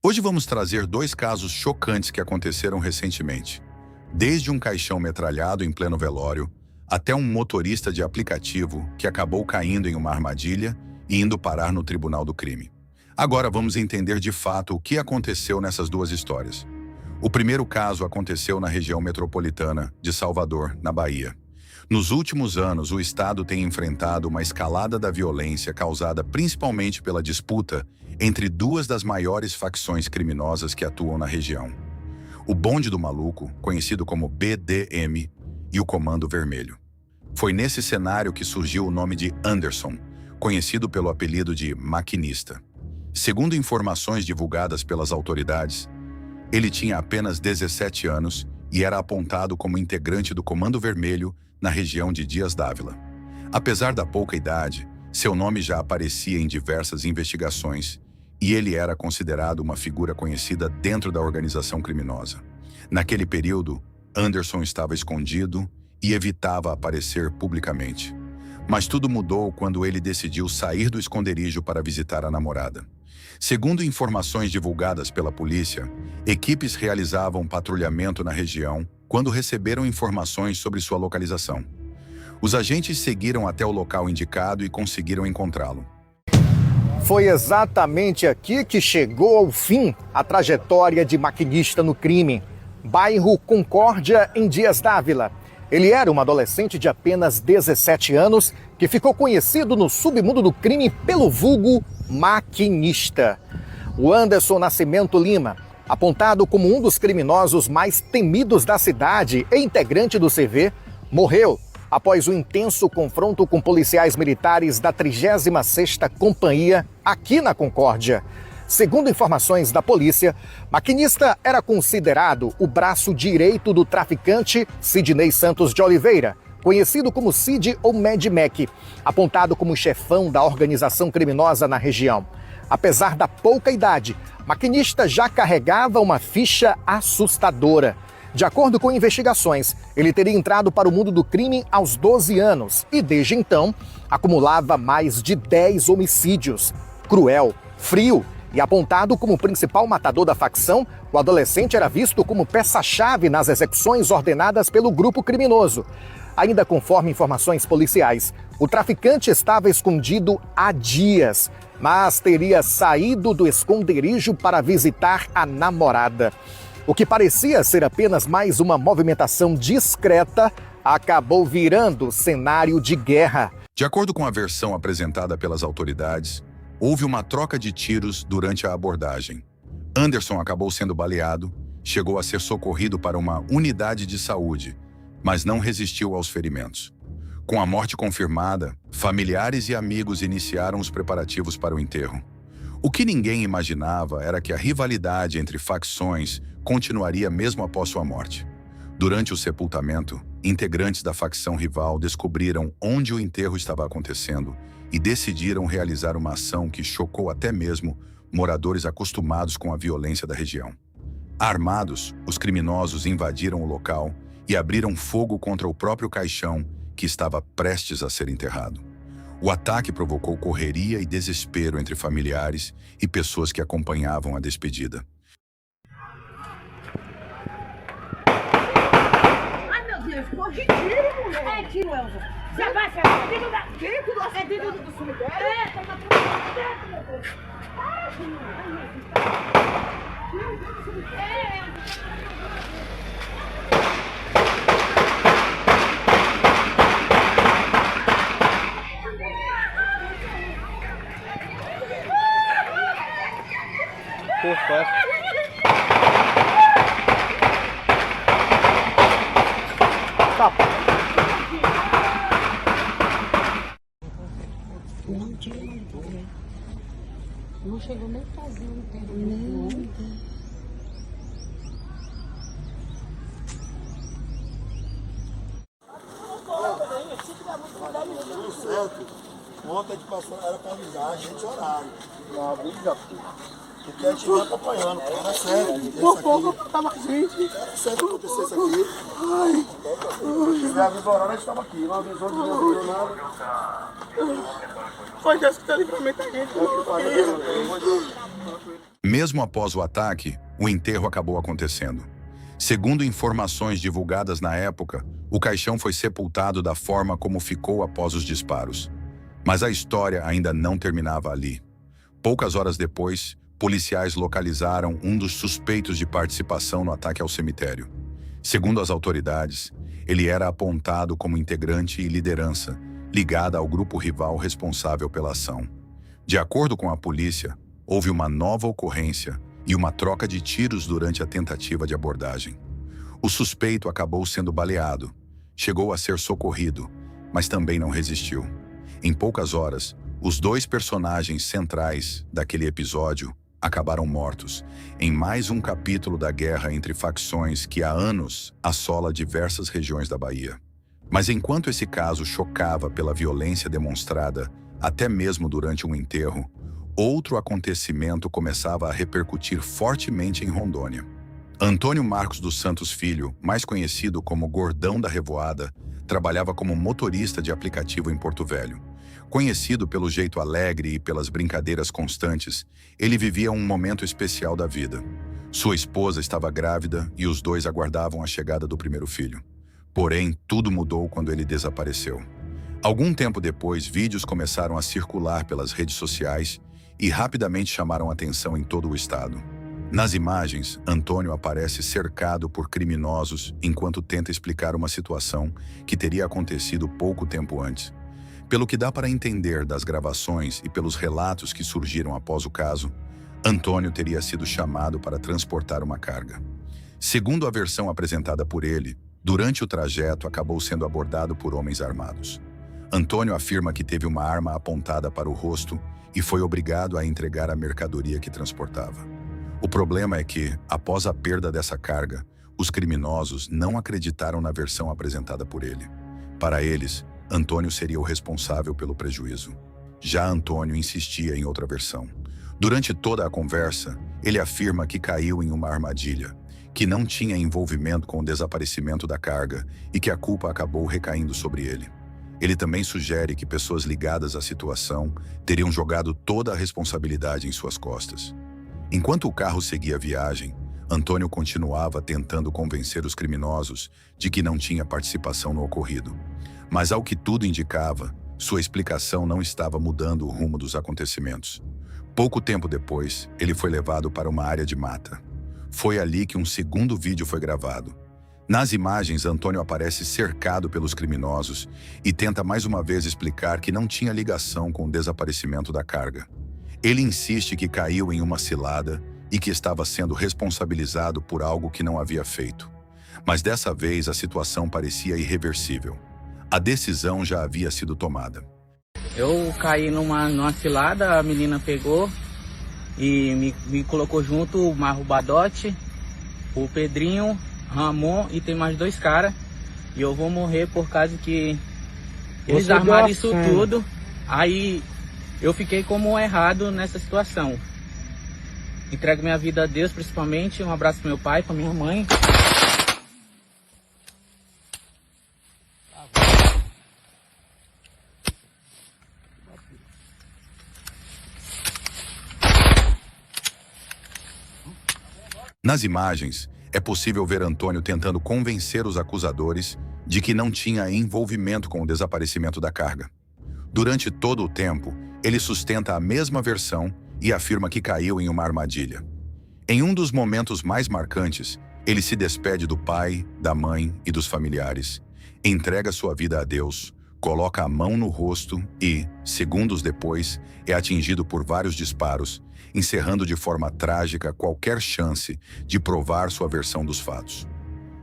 Hoje vamos trazer dois casos chocantes que aconteceram recentemente. Desde um caixão metralhado em pleno velório, até um motorista de aplicativo que acabou caindo em uma armadilha e indo parar no tribunal do crime. Agora vamos entender de fato o que aconteceu nessas duas histórias. O primeiro caso aconteceu na região metropolitana de Salvador, na Bahia. Nos últimos anos, o estado tem enfrentado uma escalada da violência causada principalmente pela disputa entre duas das maiores facções criminosas que atuam na região. O Bonde do Maluco, conhecido como BDM, e o Comando Vermelho. Foi nesse cenário que surgiu o nome de Anderson, conhecido pelo apelido de Maquinista. Segundo informações divulgadas pelas autoridades, ele tinha apenas 17 anos e era apontado como integrante do Comando Vermelho na região de Dias Dávila. Apesar da pouca idade, seu nome já aparecia em diversas investigações e ele era considerado uma figura conhecida dentro da organização criminosa. Naquele período, Anderson estava escondido e evitava aparecer publicamente. Mas tudo mudou quando ele decidiu sair do esconderijo para visitar a namorada. Segundo informações divulgadas pela polícia, equipes realizavam patrulhamento na região quando receberam informações sobre sua localização. Os agentes seguiram até o local indicado e conseguiram encontrá-lo. Foi exatamente aqui que chegou ao fim a trajetória de Maquinista no crime. Bairro Concórdia, em Dias Dávila. Ele era um adolescente de apenas 17 anos que ficou conhecido no submundo do crime pelo vulgo Maquinista. O Anderson Nascimento Lima, apontado como um dos criminosos mais temidos da cidade e integrante do CV, morreu após um intenso confronto com policiais militares da 36ª Companhia aqui na Concórdia. Segundo informações da polícia, Maquinista era considerado o braço direito do traficante Sidney Santos de Oliveira, conhecido como Cid ou Mad Mac, apontado como chefão da organização criminosa na região. Apesar da pouca idade, Maquinista já carregava uma ficha assustadora. De acordo com investigações, ele teria entrado para o mundo do crime aos 12 anos e, desde então, acumulava mais de 10 homicídios. Cruel, frio e apontado como principal matador da facção, o adolescente era visto como peça-chave nas execuções ordenadas pelo grupo criminoso. Ainda conforme informações policiais, o traficante estava escondido há dias, mas teria saído do esconderijo para visitar a namorada. O que parecia ser apenas mais uma movimentação discreta acabou virando cenário de guerra. De acordo com a versão apresentada pelas autoridades, houve uma troca de tiros durante a abordagem. Anderson acabou sendo baleado, chegou a ser socorrido para uma unidade de saúde, mas não resistiu aos ferimentos. Com a morte confirmada, familiares e amigos iniciaram os preparativos para o enterro. O que ninguém imaginava era que a rivalidade entre facções continuaria mesmo após sua morte. Durante o sepultamento, integrantes da facção rival descobriram onde o enterro estava acontecendo e decidiram realizar uma ação que chocou até mesmo moradores acostumados com a violência da região. Armados, os criminosos invadiram o local e abriram fogo contra o próprio caixão que estava prestes a ser enterrado. O ataque provocou correria e desespero entre familiares e pessoas que acompanhavam a despedida. Ai, meu Deus, corre de tiro, mulher. É tiro, Elza. Você vai, você vai. Dentro do é dentro do cemitério? É, tá na dentro, meu Deus. Para, filho. Meu Deus do cemitério. Não chegou nem fazer um tempo. Ontem a gente passou, era para avisar a gente horário. Não avisa, porque a gente vinha acompanhando. Era sério. Por pouco eu tava com a gente. Era sério acontecer isso aqui. Ai. Se tiver aviso horário, a gente estava aqui. Não avisou, não viu nada. Foi Deus que tá livramento a gente. Mesmo após o ataque, o enterro acabou acontecendo. Segundo informações divulgadas na época, o caixão foi sepultado da forma como ficou após os disparos. Mas a história ainda não terminava ali. Poucas horas depois, policiais localizaram um dos suspeitos de participação no ataque ao cemitério. Segundo as autoridades, ele era apontado como integrante e liderança, ligada ao grupo rival responsável pela ação. De acordo com a polícia, houve uma nova ocorrência e uma troca de tiros durante a tentativa de abordagem. O suspeito acabou sendo baleado, chegou a ser socorrido, mas também não resistiu. Em poucas horas, os dois personagens centrais daquele episódio acabaram mortos, em mais um capítulo da guerra entre facções que há anos assola diversas regiões da Bahia. Mas enquanto esse caso chocava pela violência demonstrada, até mesmo durante um enterro, outro acontecimento começava a repercutir fortemente em Rondônia. Antônio Marcos dos Santos Filho, mais conhecido como Gordão da Revoada, trabalhava como motorista de aplicativo em Porto Velho. Conhecido pelo jeito alegre e pelas brincadeiras constantes, ele vivia um momento especial da vida. Sua esposa estava grávida e os dois aguardavam a chegada do primeiro filho. Porém, tudo mudou quando ele desapareceu. Algum tempo depois, vídeos começaram a circular pelas redes sociais e rapidamente chamaram atenção em todo o estado. Nas imagens, Antônio aparece cercado por criminosos enquanto tenta explicar uma situação que teria acontecido pouco tempo antes. Pelo que dá para entender das gravações e pelos relatos que surgiram após o caso, Antônio teria sido chamado para transportar uma carga. Segundo a versão apresentada por ele, durante o trajeto acabou sendo abordado por homens armados. Antônio afirma que teve uma arma apontada para o rosto e foi obrigado a entregar a mercadoria que transportava. O problema é que, após a perda dessa carga, os criminosos não acreditaram na versão apresentada por ele. Para eles, Antônio seria o responsável pelo prejuízo. Já Antônio insistia em outra versão. Durante toda a conversa, ele afirma que caiu em uma armadilha, que não tinha envolvimento com o desaparecimento da carga e que a culpa acabou recaindo sobre ele. Ele também sugere que pessoas ligadas à situação teriam jogado toda a responsabilidade em suas costas. Enquanto o carro seguia a viagem, Antônio continuava tentando convencer os criminosos de que não tinha participação no ocorrido. Mas, ao que tudo indicava, sua explicação não estava mudando o rumo dos acontecimentos. Pouco tempo depois, ele foi levado para uma área de mata. Foi ali que um segundo vídeo foi gravado. Nas imagens, Antônio aparece cercado pelos criminosos e tenta mais uma vez explicar que não tinha ligação com o desaparecimento da carga. Ele insiste que caiu em uma cilada e que estava sendo responsabilizado por algo que não havia feito. Mas dessa vez a situação parecia irreversível. A decisão já havia sido tomada. Eu caí numa cilada, a menina pegou e me colocou junto o Marro Badote, o Pedrinho, Ramon e tem mais dois caras. E eu vou morrer por causa que eles armaram isso tudo. Aí eu fiquei como errado nessa situação. Entrego minha vida a Deus, principalmente. Um abraço pro meu pai, pra minha mãe. Nas imagens, é possível ver Antônio tentando convencer os acusadores de que não tinha envolvimento com o desaparecimento da carga. Durante todo o tempo, ele sustenta a mesma versão e afirma que caiu em uma armadilha. Em um dos momentos mais marcantes, ele se despede do pai, da mãe e dos familiares, entrega sua vida a Deus, coloca a mão no rosto e, segundos depois, é atingido por vários disparos, encerrando de forma trágica qualquer chance de provar sua versão dos fatos.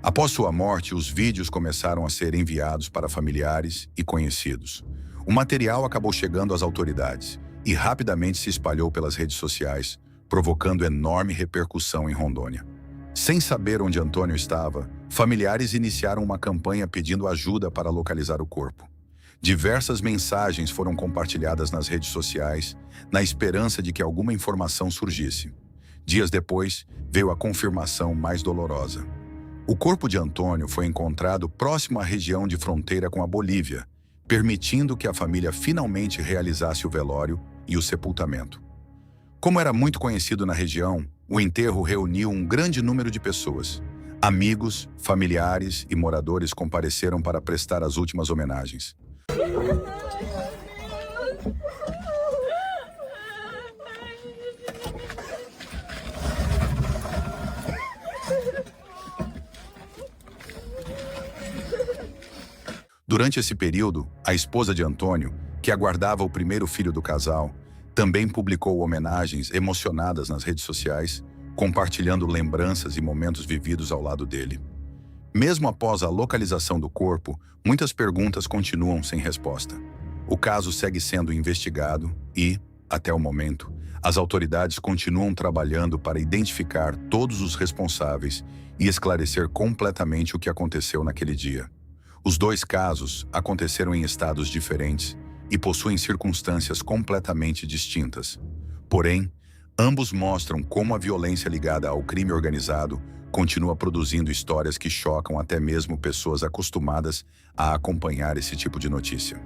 Após sua morte, os vídeos começaram a ser enviados para familiares e conhecidos. O material acabou chegando às autoridades e rapidamente se espalhou pelas redes sociais, provocando enorme repercussão em Rondônia. Sem saber onde Antônio estava, familiares iniciaram uma campanha pedindo ajuda para localizar o corpo. Diversas mensagens foram compartilhadas nas redes sociais, na esperança de que alguma informação surgisse. Dias depois, veio a confirmação mais dolorosa. O corpo de Antônio foi encontrado próximo à região de fronteira com a Bolívia, permitindo que a família finalmente realizasse o velório e o sepultamento. Como era muito conhecido na região, o enterro reuniu um grande número de pessoas. Amigos, familiares e moradores compareceram para prestar as últimas homenagens. Durante esse período, a esposa de Antônio, que aguardava o primeiro filho do casal, também publicou homenagens emocionadas nas redes sociais, compartilhando lembranças e momentos vividos ao lado dele. Mesmo após a localização do corpo, muitas perguntas continuam sem resposta. O caso segue sendo investigado e, até o momento, as autoridades continuam trabalhando para identificar todos os responsáveis e esclarecer completamente o que aconteceu naquele dia. Os dois casos aconteceram em estados diferentes e possuem circunstâncias completamente distintas. Porém, ambos mostram como a violência ligada ao crime organizado continua produzindo histórias que chocam até mesmo pessoas acostumadas a acompanhar esse tipo de notícia.